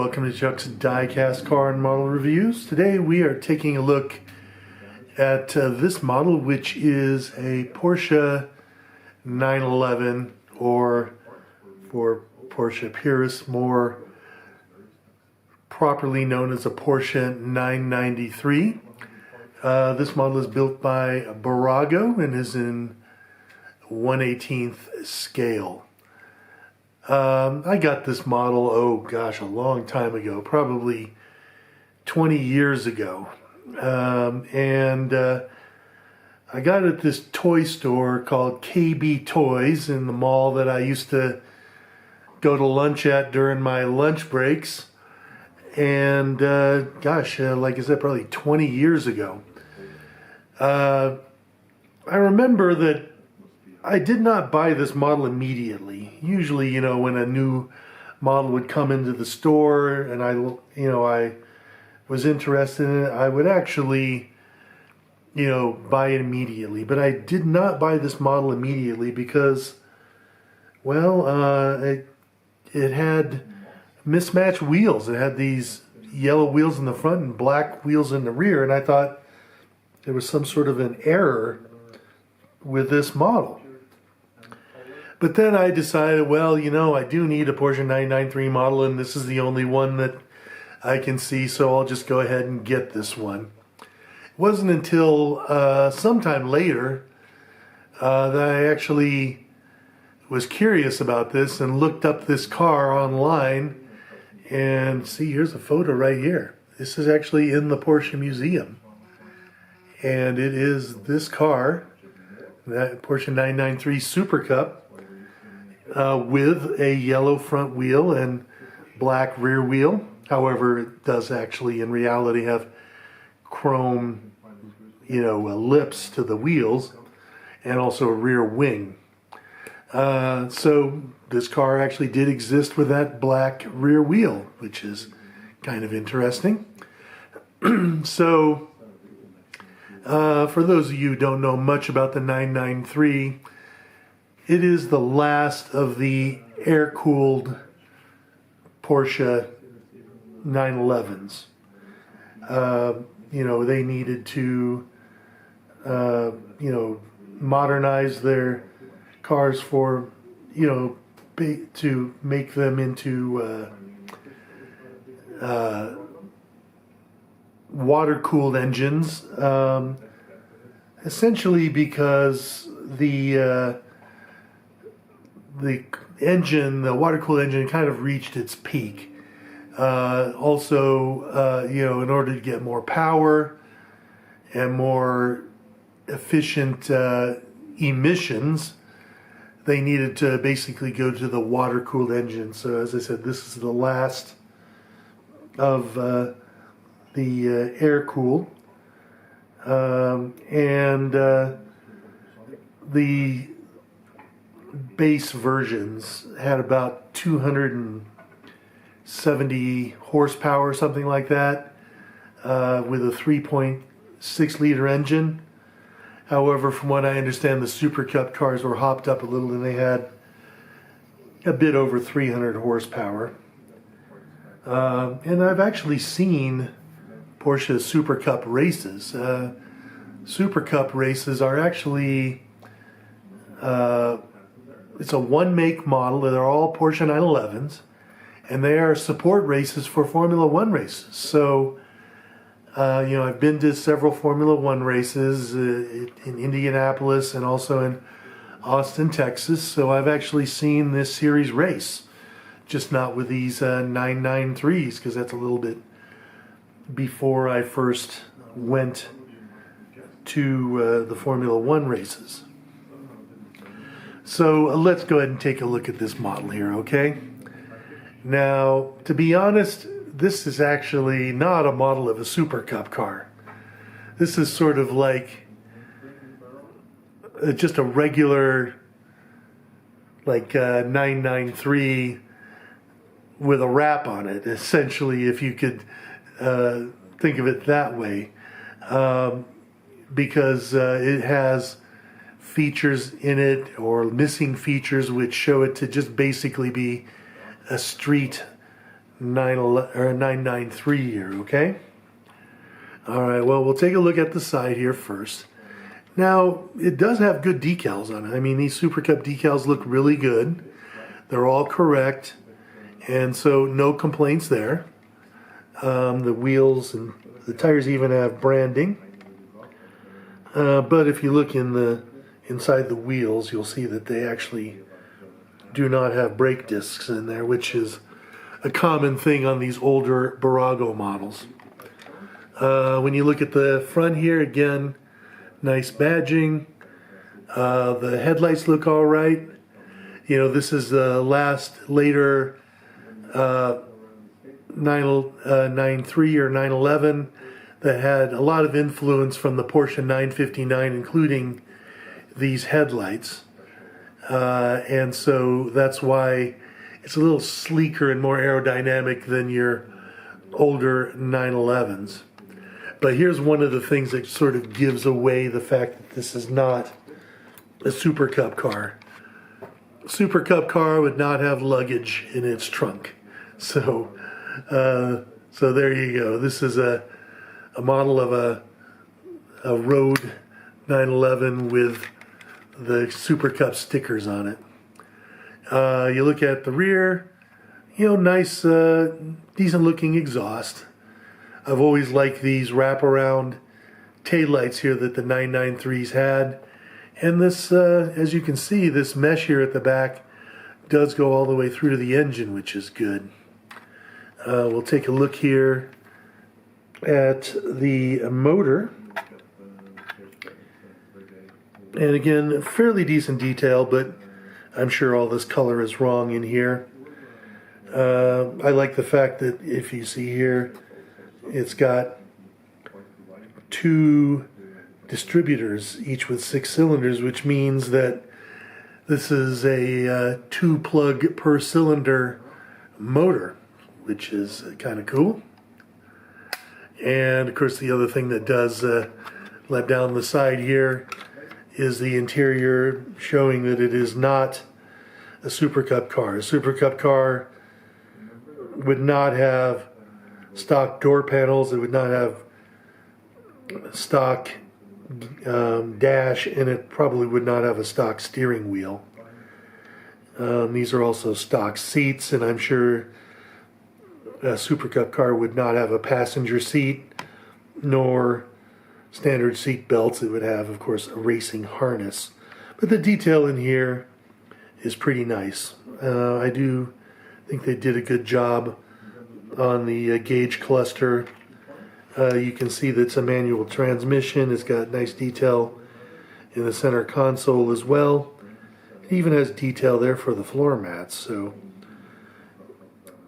welcome to Chuck's Diecast Car and Model Reviews. Today we are taking a look at this model, which is a Porsche 911, or for Porsche purists, more properly known as a Porsche 993. This model is built by Bburago and is in 1/18th scale. I got this model, oh gosh, a long time ago, probably 20 years ago. I got it at this toy store called KB Toys in the mall that I used to go to lunch at during my lunch breaks. And gosh, like I said, probably 20 years ago. I remember that I did not buy this model immediately. Usually, you know, when a new model would come into the store and I was interested in it, I would actually, buy it immediately. But I did not buy this model immediately because, well, it had mismatched wheels. It had these yellow wheels in the front and black wheels in the rear, and I thought there was some sort of an error with this model. But then I decided, well, I do need a Porsche 993 model, and this is the only one that I can see, so I'll just go ahead and get this one. It wasn't until sometime later that I actually was curious about this and looked up this car online, and see, here's a photo right here. This is actually in the Porsche Museum, and it is this car, that Porsche 993 Supercup, with a yellow front wheel and black rear wheel. However, it does actually in reality have chrome, lips to the wheels, and also a rear wing. So this car actually did exist with that black rear wheel, which is kind of interesting. So for those of you who don't know much about the 993, it is the last of the air-cooled Porsche 911s. They needed to, modernize their cars for, to make them into water-cooled engines, essentially because the water-cooled engine kind of reached its peak. Also, in order to get more power and more efficient emissions, they needed to basically go to the water-cooled engine. So as I said, this is the last of the air-cooled. The base versions had about 270 horsepower, something like that, with a 3.6 liter engine. However, from what I understand, the Supercup cars were hopped up a little and they had a bit over 300 horsepower. And I've actually seen Porsche Supercup races. Supercup races are actually, it's a one-make model. They're all Porsche 911s, and they are support races for Formula One races. So, I've been to several Formula One races in Indianapolis and also in Austin, Texas. So I've actually seen this series race, just not with these 993s, because that's a little bit before I first went to the Formula One races. So let's go ahead and take a look at this model here, okay? Now, to be honest, this is actually not a model of a Supercup car. This is sort of like just a regular, 993 with a wrap on it, essentially, if you could think of it that way. Because it has features in it, or missing features, which show it to just basically be a street 993 here, okay? All right, well, we'll take a look at the side here first. Now, it does have good decals on it. I mean, these Supercup decals look really good. They're all correct, and so no complaints there. The wheels and the tires even have branding. But if you look inside the wheels, you'll see that they actually do not have brake discs in there, which is a common thing on these older Bburago models. When you look at the front here, again, nice badging. The headlights look all right. You know, this is the later 993 or 911 that had a lot of influence from the Porsche 959, including these headlights. And so that's why it's a little sleeker and more aerodynamic than your older 911s. But here's one of the things that sort of gives away the fact that this is not a Supercup car. A Supercup car would not have luggage in its trunk. So there you go. This is a model of a road 911 with the Supercup stickers on it. You look at the rear, you know, nice, decent looking exhaust. I've always liked these wraparound taillights here that the 993s had. And this, as you can see, this mesh here at the back does go all the way through to the engine, which is good. We'll take a look here at the motor. And again, fairly decent detail, but I'm sure all this color is wrong in here. I like the fact that if you see here, it's got two distributors, each with 6 cylinders, which means that this is a 2-plug per cylinder motor, which is kind of cool. And of course, the other thing that does let down the side here is the interior, showing that it is not a Supercup car. A Supercup car would not have stock door panels. It would not have stock dash, and it probably would not have a stock steering wheel. These are also stock seats, and I'm sure a Supercup car would not have a passenger seat nor standard seat belts. It would have, of course, a racing harness. But the detail in here is pretty nice. I do think they did a good job on the gauge cluster. You can see that it's a manual transmission. It's got nice detail in the center console as well. It even has detail there for the floor mats. So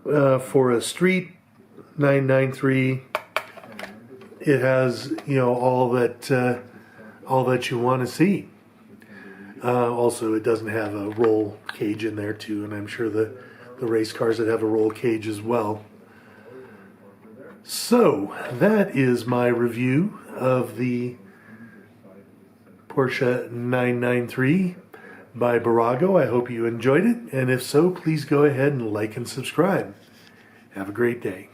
for a street 993, it has, you know, all that you want to see. Also, it doesn't have a roll cage in there too, and I'm sure the race cars that have a roll cage as well. So that is my review of the Porsche 993 by Bburago. I hope you enjoyed it, and if so, please go ahead and like and subscribe. Have a great day.